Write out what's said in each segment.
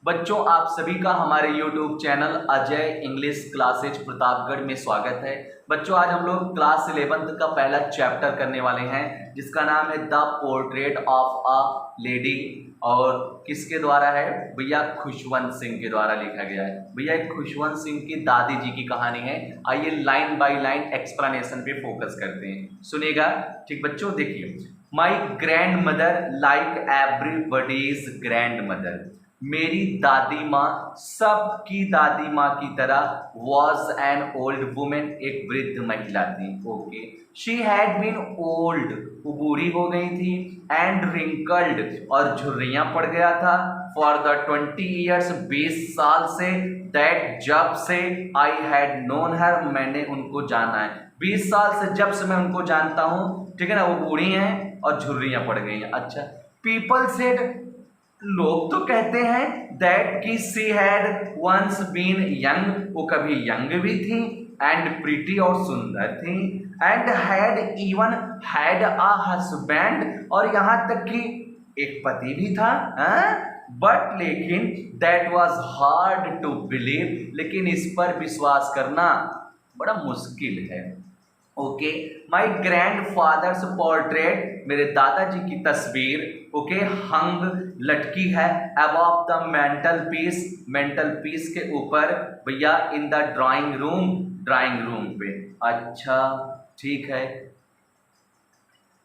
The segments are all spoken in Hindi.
बच्चों, आप सभी का हमारे YouTube channel Ajay English classes Pratapgarh में स्वागत है। बच्चों, आज हम लोग क्लास 11th का पहला चैप्टर करने वाले हैं जिसका नाम है the portrait of a lady. और किसके द्वारा है भैया? खुशवंत सिंह के द्वारा लिखा गया है। भैया एक खुशवंत सिंह की दादी जी की कहानी है। आइए लाइन बाय लाइन एक्सप्लेनेशन पे फोकस करते हैं, सुनिएगा। ठीक बच्चों, देखिए, my grand mother like everybody's grand mother, मेरी दादी माँ सबकी दादी माँ की तरह वॉज एन ओल्ड वुमेन, एक वृद्ध महिला थी। Okay, she had been old, वो बूढ़ी हो गई थी, एंड रिंकल्ड, और झुर्रियां पड़ गया था, फॉर द 20 ईयर्स, 20 साल से, दैट जब से आई हैड नोन हर, मैंने उनको जाना है। 20 साल से जब से मैं उनको जानता हूँ, ठीक है ना, वो बूढ़ी हैं और झुर्रियां पड़ गई हैं। अच्छा, पीपल सेड, लोग तो कहते हैं, दैट की she had once been young, वो कभी यंग भी थी, एंड प्रीटी, और सुंदर थी, and had even had a husband, और यहाँ तक कि एक पति भी था। बट लेकिन that was hard to believe, लेकिन इस पर विश्वास करना बड़ा मुश्किल है। Okay, my grandfather's portrait, मेरे दादाजी की तस्वीर, ओके, हंग, लटकी है, above the mantelpiece, mantelpiece के ऊपर भैया, in the drawing room, drawing room पे। अच्छा, ठीक है।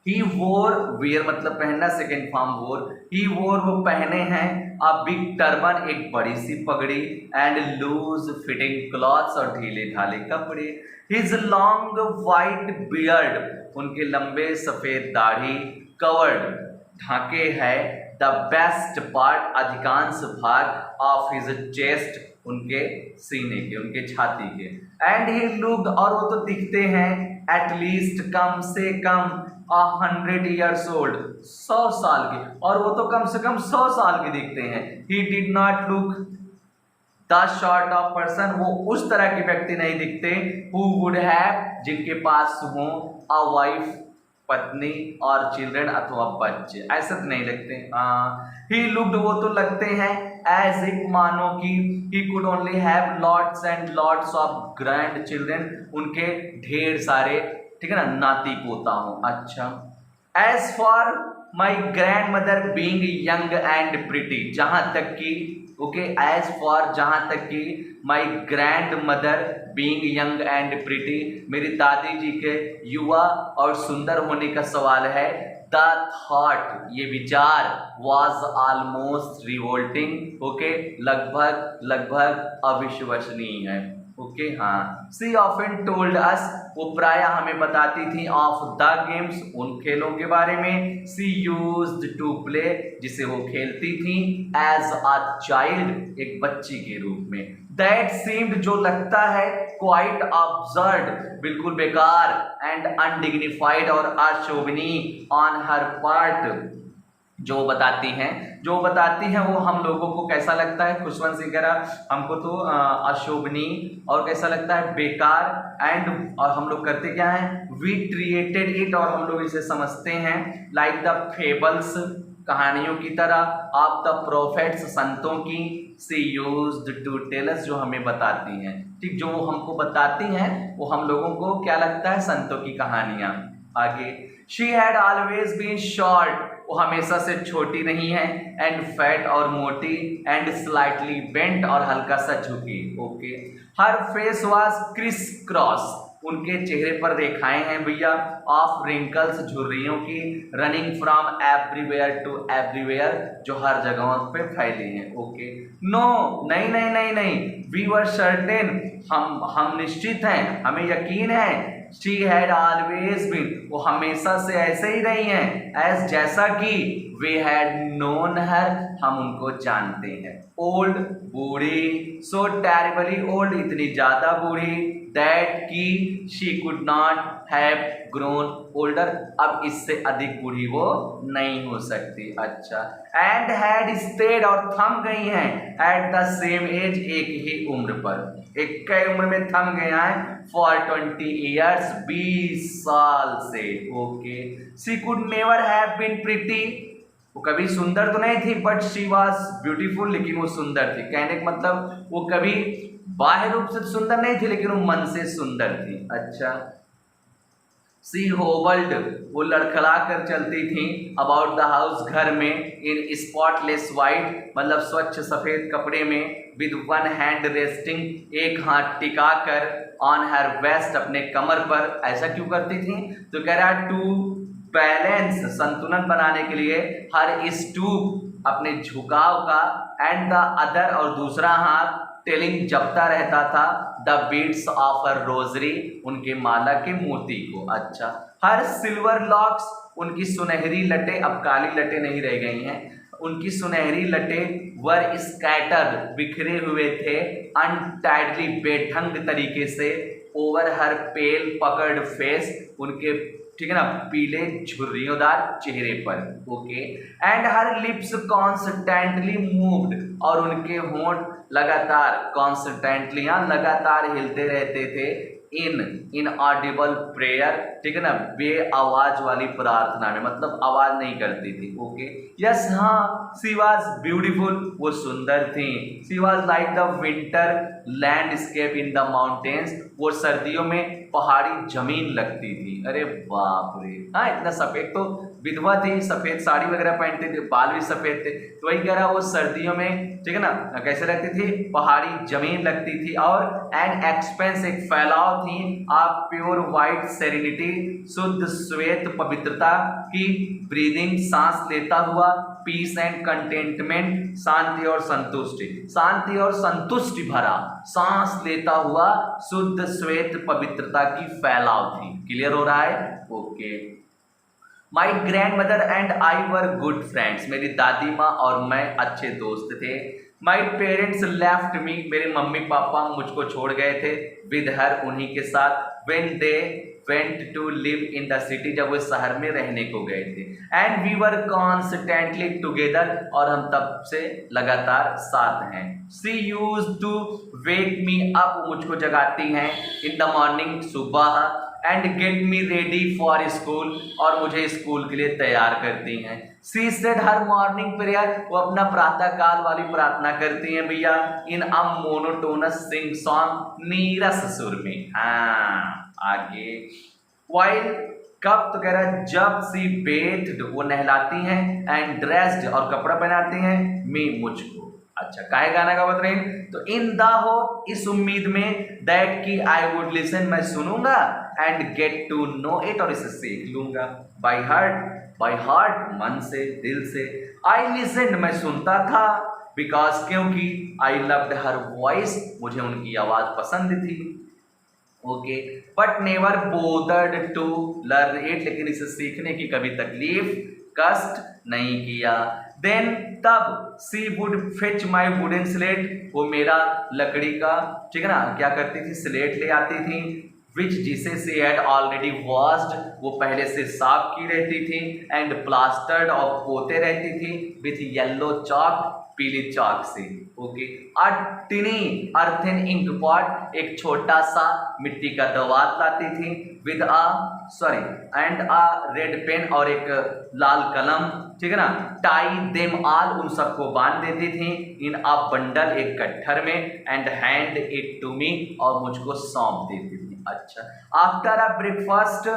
ही वोर, वेयर मतलब पहनना, सेकेंड फॉर्म वोर, ही वोर, वो पहने हैं, अ बिग टर्बन, एक बड़ी सी पगड़ी, एंड लूज फिटिंग क्लॉथ्स, और ढीले ढाले कपड़े, हिज लॉन्ग वाइट बियर्ड, उनके लंबे सफेद दाढ़ी, कवर्ड, ढाके है, द बेस्ट पार्ट, अधिकांश भाग, ऑफ हिज चेस्ट, उनके सीने के, उनके छाती के, एंड ही लुक्ड, और वो तो दिखते हैं, एटलीस्ट कम से कम 100 ईयर्स ओल्ड, 100 साल के, और वो तो कम से कम 100 साल के दिखते हैं। He did not look the sort of person, वो उस तरह के व्यक्ति नहीं दिखते, हु वुड हैव, जिनके पास हो अ वाइफ, पत्नी, और चिल्ड्रन अथवा बच्चे, ऐसा तो नहीं लगते। ही लुक्ड, वो तो लगते हैं, एज इफ, मानो कि, he could only have lots and lots of grand children, उनके ढेर सारे, ठीक है ना, नाती पोता हो। अच्छा, as for my grandmother being young and pretty, जहां तक कि, ओके, एज फॉर, जहां तक कि, my grandmother being young and pretty, मेरी दादी जी के युवा और सुंदर होने का सवाल है, द थॉट, ये विचार, वॉज ऑलमोस्ट रिवोल्टिंग, ओके, लगभग लगभग अविश्वसनीय है। ओके, हाँ। सी ऑफन टोल्ड अस, वो प्राय हमें बताती थी, ऑफ द गेम्स, उन खेलों के बारे में, सी यूज्ड टू प्ले, जिसे वो खेलती थी, एज अ चाइल्ड, एक बच्ची के रूप में, दैट सीम्ड, जो लगता है, क्वाइट अब्सर्ड, बिल्कुल बेकार, एंड अनडिग्निफाइड, और अशोभनीय, ऑन हर पार्ट, जो बताती हैं वो हम लोगों को कैसा लगता है? खुशवंत सिंह कह रहा, हमको तो अशोभनीय और कैसा लगता है? बेकार, एंड, और हम लोग करते क्या है? वी क्रिएटेड इट, और हम लोग इसे समझते हैं, लाइक द फेबल्स, कहानियों की तरह, ऑफ द प्रोफेट्स, संतों की, सी यूज्ड टू टेल अस, जो हमें बताती हैं, ठीक, जो वो हमको बताती हैं वो हम लोगों को क्या लगता है? संतों की कहानियां। आगे, she had always been short, वो हमेशा से छोटी नहीं है, एंड फैट, और मोटी, एंड स्लाइटली बेंट, और हल्का सा झुकी। Okay, her face was criss cross, उनके चेहरे पर रेखाएं हैं भैया, ऑफ रिंकल्स, झुर्रियों की, running from everywhere to everywhere, जो हर जगहों पे फैली हैं। ओके, नो, नहीं नहीं नहीं नहीं, वी वर सर्टेन, हम निश्चित हैं, हमें यकीन है, शी हैड ऑलवेज बीन, वो हमेशा से ऐसे ही रही हैं, एज, जैसा कि, वी हैड नोन हर, हम उनको जानते हैं, ओल्ड, बूढ़ी, सो टेरिबली ओल्ड, इतनी ज्यादा बूढ़ी, दैट की, she could not have grown older, अब इससे अधिक बूढ़ी वो नहीं हो सकती। अच्छा, एंड हैड स्टेड, और थम गई हैं, एट द सेम एज, एक ही उम्र पर, एक ही उम्र में थम गया है, फॉर 20 ईयर्स, 20 साल से। Okay, she could never have been pretty, वो कभी सुंदर तो नहीं थी बट शी वॉज ब्यूटीफुल, लेकिन वो सुंदर थी। कहने का मतलब वो कभी बाह्य रूप से सुंदर नहीं थी लेकिन वो मन से सुंदर थी। अच्छा, सी होबल्ड, वो लड़खड़ा कर चलती थी अबाउट द हाउस, घर में, इन स्पॉटलेस वाइट, मतलब स्वच्छ सफेद कपड़े में, विद वन हैंड रेस्टिंग, एक हाथ टिका कर, ऑन हर वेस्ट, अपने कमर पर। ऐसा क्यों करती थी? तो कह रहा टू बैलेंस, संतुलन बनाने के लिए, हर स्टूप, अपने झुकाव का, एंड द अदर, और दूसरा हाथ, टेलिंग, जपता रहता था, the beads of a rosary, उनके माला के मोती को। अच्छा, हर सिल्वर लॉक्स, उनकी सुनहरी लटे, अब काली लटे नहीं रह गई हैं, उनकी सुनहरी लटे, वर स्कैटर्ड, बिखरे हुए थे, अनटाइडली, बेढंग तरीके से, ओवर हर पेल पकड़ फेस, उनके, ठीक है ना, पीले झुर्रियोंदार चेहरे पर। Okay, and her lips constantly moved, और उनके होंठ लगातार, कॉन्स्टेंटली, हाँ, लगातार हिलते रहते थे, इन ऑडिबल प्रेयर, ठीक है ना, बे आवाज वाली प्रार्थना में, मतलब आवाज नहीं करती थी। ओके, यस, हाँ, सी वॉज ब्यूटीफुल, वो सुंदर थी। She was like the winter landscape in the mountains, वो सर्दियों में पहाड़ी जमीन लगती थी। अरे बाप रे, हाँ, इतना सफेद, तो विधवा थी, सफेद साड़ी वगैरह पहनते थे, बाल भी सफेद थे, तो वही कह रहा, वो सर्दियों में, ठीक है ना, कैसे लगती थी? पहाड़ी जमीन लगती थी। और एन एक्सपेंस, एक फैलाव थी, आप प्योर वाइट सेरेनिटी, शुद्ध श्वेत पवित्रता की, ब्रीदिंग, सांस लेता हुआ, पीस एंड कंटेंटमेंट, शांति और संतुष्टि, शांति और संतुष्टि भरा, सांस लेता हुआ, शुद्ध श्वेत पवित्रता की फैलाव थी। क्लियर हो रहा है? Okay. My grand mother and I were good friends, मेरी दादी माँ और मैं अच्छे दोस्त थे। माई पेरेंट्स लेफ्ट मी, मेरे मम्मी पापा मुझको छोड़ गए थे, विद हर, उन्हीं के साथ, when they went to live in the city, जब वो शहर में रहने को गए थे, and we were constantly together, और हम तब से लगातार साथ हैं। She used to wake me up, मुझको जगाती हैं, इन द मॉर्निंग, सुबह, and get me ready for school, और मुझे स्कूल के लिए तैयार करती हैं। She said her morning prayer, वो अपना प्रातः काल वाली प्रार्थना करती हैं भैया, इन अ मोनोटोनस सिंग सॉन्ग, नीरस सुर में। हाँ, आगे, वाइल, कब, तो कह रहा है जब, सी बेथड, वो नहलाती हैं, एंड ड्रेस्ड, और कपड़ा पहनाती हैं, मी, मुझको। अच्छा, काहे गाना का बता रही, तो इन द होप, इस उम्मीद में, दैट की आई वुड लिसन, मैं सुनूंगा, and get to know it, और इसे सीख लूंगा, बाय हार्ट, मन से, दिल से, आई लिसन, मैं सुनता था, बिकॉज, क्योंकि, आई लव्ड हर वॉइस, मुझे उनकी आवाज पसंद थी। Okay, but never bothered to learn it, लेकिन इसे सीखने की कभी तकलीफ, कष्ट नहीं किया। देन, तब, she would fetch my wooden slate, वो मेरा लकड़ी का, ठीक है ना, क्या करती थी, स्लेट ले आती थी, विच, जिसे सी हैड ऑलरेडी वॉश्ड, वो पहले से साफ की रहती थी, एंड प्लास्टर्ड, और पोते रहती थी, विथ येलो चॉक, पीली चॉक से। Okay, a tiny earthen ink pot, एक छोटा सा मिट्टी का दवात लाती थी, with and a red pen, और एक लाल कलम, ठीक है ना, टाई देम ऑल, उन सबको बांध देती थी, इन अ बंडल, एक गट्ठर में, and hand it to me, और मुझको सौंप देती थी। अच्छा, after a breakfast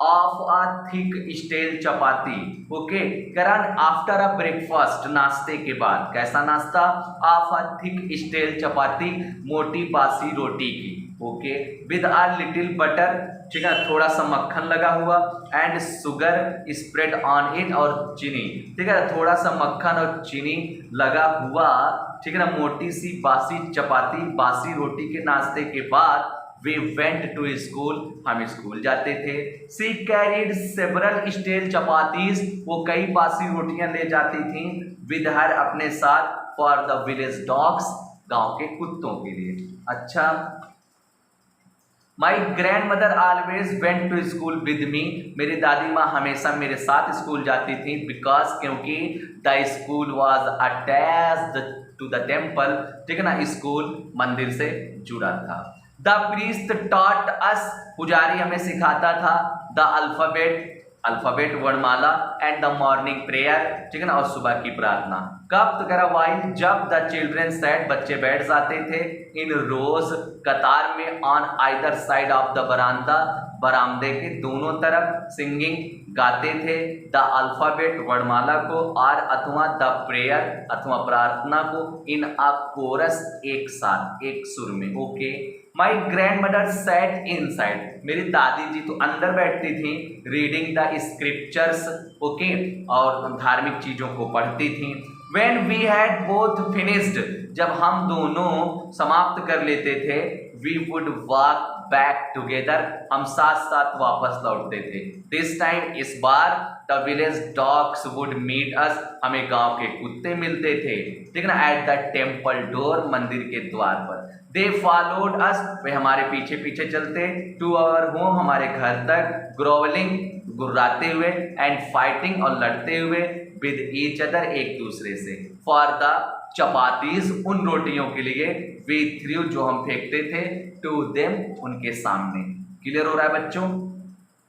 of a thick stale chapati. Okay, Karan, after a breakfast, नाश्ते के बाद, कैसा नाश्ता, of a thick stale chapati, मोटी बासी रोटी की। Okay, with a little butter, ठीक है, थोड़ा सा मक्खन लगा हुआ, and sugar spread on it, और चीनी, ठीक है, थोड़ा सा मक्खन और चीनी लगा हुआ, ठीक है ना, मोटी सी बासी चपाती, बासी रोटी के नाश्ते के बाद, वी वेंट टू स्कूल, हम स्कूल जाते थे। सी कैरीड सेवरल स्टेल चपातीज, वो कई बासी रोटियां ले जाती थी, विद हर, अपने साथ, फॉर द विलेज डॉग्स, गांव के कुत्तों के लिए। अच्छा, my grandmother always went to school with me, मेरी दादी माँ हमेशा मेरे साथ स्कूल जाती थी, बिकॉज, क्योंकि, the school was attached to the temple, ठीक है ना, स्कूल मंदिर से जुड़ा था। द प्रीस्ट टॉट अस, पुजारी हमें सिखाता था, द अल्फाबेट, अल्फाबेट वर्णमाला एंड द मॉर्निंग प्रेयर, ठीक है ना, और सुबह की प्रार्थना। कब? तो कह रहा वाइल, जब द चिल्ड्रन सेट, बच्चे बैठ जाते थे, इन रोज, कतार में, on either side of the बरामदा, बरामदे के दोनों तरफ, सिंगिंग, गाते थे, द अल्फाबेट वर्णमाला को, आर अथवा द प्रेयर अथवा प्रार्थना को, इन अ कोरस, एक साथ, एक सुर में। Okay. My grand mother said in side, मेरी दादी जी तो अंदर बैठती थी, रीडिंग द स्क्रिप्चर्स, ओके, और धार्मिक चीजों को पढ़ती थी। When we had both finished, जब हम दोनों समाप्त कर लेते थे, we would walk back together, हम साथ साथ वापस लौटते थे। This time, इस बार, the village dogs would meet us, हमें गांव के कुत्ते मिलते थे, ठीक है ना, at the temple door, मंदिर के द्वार पर। They followed us, वे हमारे पीछे पीछे चलते, to our home, हमारे घर तक, growling, गुर्राते हुए, and fighting, और लड़ते हुए, with each other, एक दूसरे से, for the चपातीज, उन रोटियों के लिए, we threw, जो हम फेंकते थे, to them, उनके सामने। क्लियर हो रहा है बच्चों?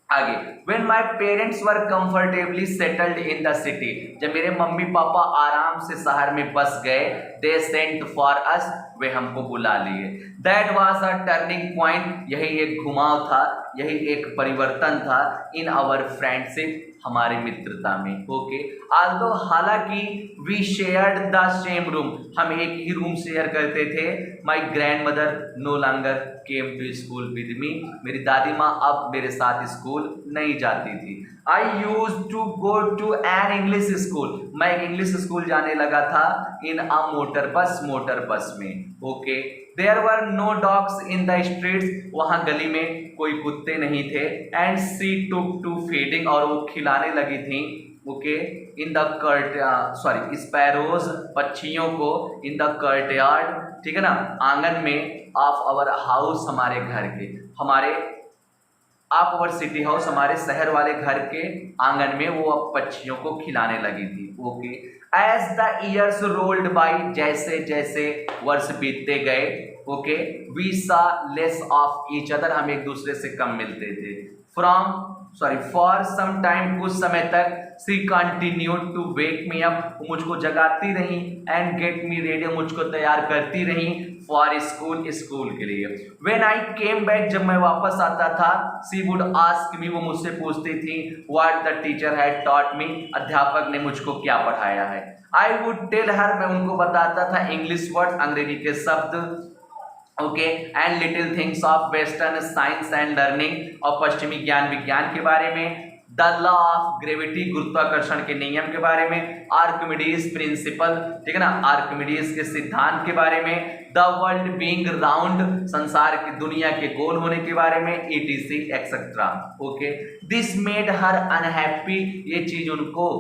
आगे, when my parents were comfortably settled in the city, जब मेरे मम्मी पापा आराम से शहर में बस गए, they sent for us, वे हमको बुला लिए। That was a turning point, यही एक घुमाव था, यही एक परिवर्तन था, in our friendship, हमारी मित्रता में। ओके। although, हालांकि, we shared the same room, हम एक ही रूम शेयर करते थे, my grandmother no longer came to school with me, मेरी दादी माँ अब मेरे साथ स्कूल नहीं जाती थी। I used to go to an English school, मैं एक इंग्लिश स्कूल जाने लगा था, in a मोटर बस में। Okay. There were no dogs in the streets, वहाँ गली में कोई कुत्ते नहीं थे, and she took to feeding, और वो खिलाने लगी थी, ओके, इन द स्पैरोज, पक्षियों को, इन द कर्टयार्ड, ठीक है ना, आंगन में, ऑफ आवर हाउस, हमारे घर के, हमारे ऑफ आवर सिटी हाउस, हमारे शहर वाले घर के आंगन में वो पक्षियों को खिलाने लगी थी। Okay. As the years rolled by, जैसे जैसे वर्ष बीतते गए, okay, we saw less of each other, हम एक दूसरे से कम मिलते थे। फॉर सम टाइम, कुछ समय तक, she continued to wake me up, मुझको जगाती रही, एंड गेट मी रेडी, मुझको तैयार करती रही, फॉर स्कूल के लिए। व्हेन आई केम बैक, जब मैं वापस आता था, सी वुड आस्क मी, वो मुझसे पूछती थी, what the teacher had taught me, अध्यापक ने मुझको क्या पढ़ाया है। आई वुड टेल हर, मैं उनको बताता था इंग्लिश वर्ड, अंग्रेजी के शब्द, okay, and little things of western science and learning, और पश्चिमी ज्ञान विज्ञान के बारे में, द लॉ ऑफ ग्रेविटी, गुरुत्वाकर्षण के नियम के बारे में, आर्किमिडीज प्रिंसिपल, ठीक है ना, आर्किमिडीज के सिद्धांत के बारे में, द वर्ल्ड बीइंग राउंड, संसार की, दुनिया के गोल होने के बारे में, etc etcetera. Okay. This made her unhappy, ये चीज उनको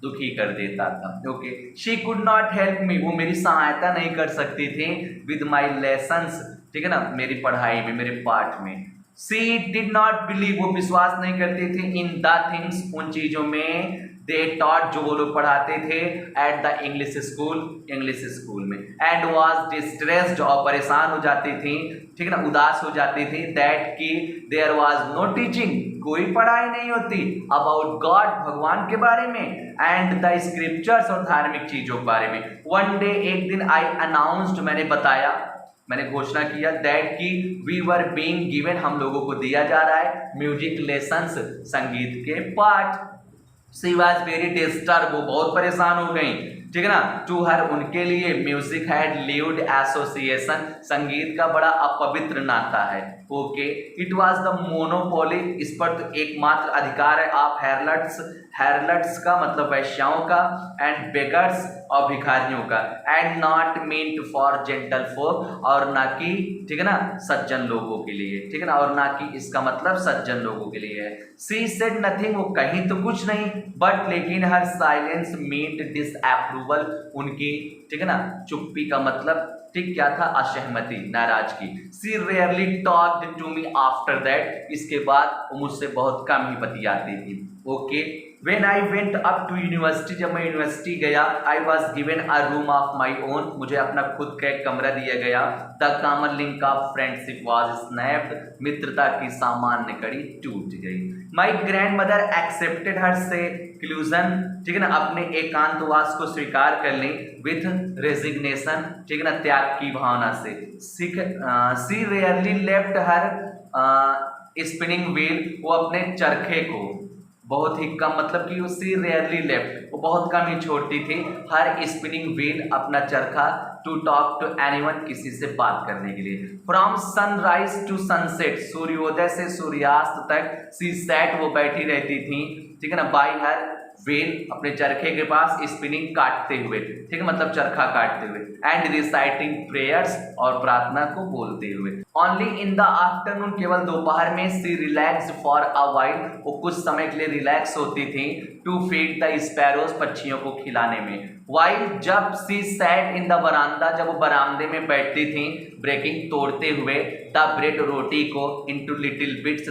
दुखी कर देता था। Okay. She could not help me, वो मेरी सहायता नहीं कर सकती थी, विद माई लेसन्स, ठीक है ना, मेरी पढ़ाई में, मेरे पाठ में। शी डिड नॉट बिलीव, वो विश्वास नहीं करती थी, इन द थिंग्स, उन चीजों में, दे टॉट, जो वो लोग पढ़ाते थे, एट द इंग्लिश स्कूल में, एंड वॉज डिस्ट्रेस्ड, और परेशान हो जाती थी, ठीक है ना, उदास हो जाती थी, दैट की देयर वॉज नो टीचिंग, कोई पढ़ाई नहीं होती, अबाउट गॉड, भगवान के बारे में, एंड द स्क्रिप्चर्स, और धार्मिक चीजों के बारे में। वन डे, एक दिन, आई अनाउंस्ड, मैंने बताया, मैंने घोषणा किया, दैट की वी वर बीइंग गिवन, हम लोगों को दिया जा रहा है, म्यूजिक लेसन्स, संगीत के पाठ। शी वॉज वेरी डिस्टर्ब, वो बहुत परेशान हो गई, ठीक है ना, टू हर, उनके लिए, म्यूजिक हैड लीव्ड एसोसिएशन, संगीत का बड़ा अपवित्र नाता है। Okay. It was the monopoly, इस पर तो एकमात्र अधिकार है, ऑफ हैरलट्स का मतलब वैश्याओं का, एंड बेगर्स, और भिखारियों का, and not meant for gentle folk, और ना कि, ठीक है ना, सज्जन लोगों के लिए, ठीक है ना, और ना कि इसका मतलब सज्जन लोगों के लिए है। सी सेड नथिंग, वो कहीं तो कुछ नहीं, बट लेकिन हर साइलेंस मींट डिसअप्रूवल, उनकी, ठीक है ना, चुप्पी का मतलब, ठीक क्या था, असहमति, नाराजगी। She rarely talked to me after that, इसके बाद वो मुझसे बहुत कम ही बतियाती थी। Okay. When I went up to university, जब मैं यूनिवर्सिटी गया, I was given a room of my own, मुझे अपना खुद का एक कमरा दिया गया। The common link of friendship was snapped, मित्रता की सामान्य कड़ी टूट गई। My grandmother accepted her seclusion, ठीक है ना, अपने एकांतवास को स्वीकार कर लें, विथ रेजिग्नेशन, ठीक है ना, त्याग की भावना से। She rarely left her spinning wheel, वो अपने चरखे को बहुत ही कम, मतलब कि उसी रेयरली लेफ्ट, वो बहुत कम ही छोड़ती थी, हर स्पिनिंग व्हील, अपना चरखा, टू टॉक टू एनीवन, किसी से बात करने के लिए। फ्रॉम सनराइज टू सनसेट, सूर्योदय से सूर्यास्त तक, सी सैट, वो बैठी रहती थी, ठीक है ना, बाई हर व्हील, अपने चरखे के पास, स्पिनिंग काटते हुए, ठीक है, मतलब चरखा काटते हुए, एंड रिसाइटिंग प्रेयर्स, और प्रार्थना को बोलते हुए। ओनली इन द आफ्टरनून, केवल दोपहर में, सी रिलैक्स फॉर अ वाइल, वो कुछ समय के लिए रिलैक्स होती थी, टू फीड द स्पैरोज, पक्षियों को खिलाने में। वाइल, जब सी सैट इन द बरामदा, जब वो बरामदे में बैठती थी, ब्रेकिंग, तोड़ते हुए, द ब्रेड, रोटी को, इनटू लिटिल बिट्स,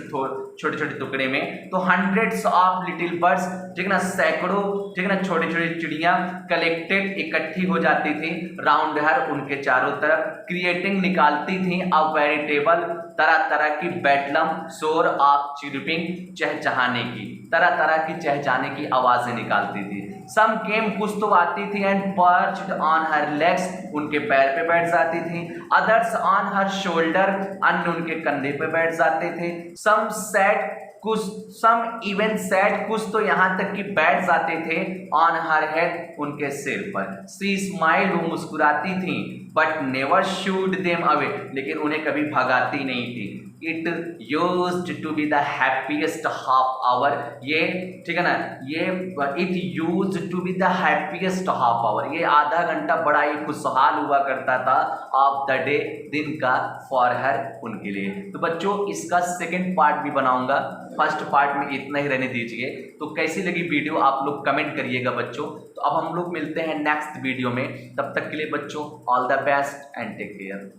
छोटे छोटे टुकड़े में, तो हंड्रेड्स ऑफ लिटिल बर्ड्स, ठीक है ना, सैकड़ों, ठीक है ना, छोटी छोटी चिड़िया, कलेक्टेड, इकट्ठी हो जाती थी, राउंड हर, उनके चारों तरफ, क्रिएटिंग, निकालती थी, अ वेरिटेबल, तरह तरह की बेडलम, शोर ऑफ चिरपिंग, चहचहाने की, तरह तरह की चहचहाने की आवाजें निकालती थी। सम केम, कुछ तो आती थी, एंड पर्च्ड ऑन हर लेग्स, उनके पैर पे बैठ जाती थी। अदर्स ऑन हर शोल्डर, अन्य उनके कंधे पे बैठ जाते थे। सम सेट, कुछ, सम इवन सेट, कुछ तो यहाँ तक कि बैठ जाते थे, ऑन हर हेड, उनके सिर पर। सी स्माइल, वो मुस्कुराती थी, but never shooed them away, लेकिन उन्हें कभी भगाती नहीं थी। It used to be the happiest half hour, ये, ठीक है ना, ये it used to be the happiest half hour, ये आधा घंटा बड़ा ही खुशहाल हुआ करता था, ऑफ द डे, दिन का, फॉर हर, उनके लिए। तो बच्चों, इसका सेकेंड पार्ट भी बनाऊंगा, फर्स्ट पार्ट में इतना ही रहने दीजिए। तो कैसी लगी वीडियो आप लोग कमेंट करिएगा बच्चों। तो अब हम लोग मिलते हैं नेक्स्ट वीडियो में, तब तक के लिए बच्चों, all the best and take care.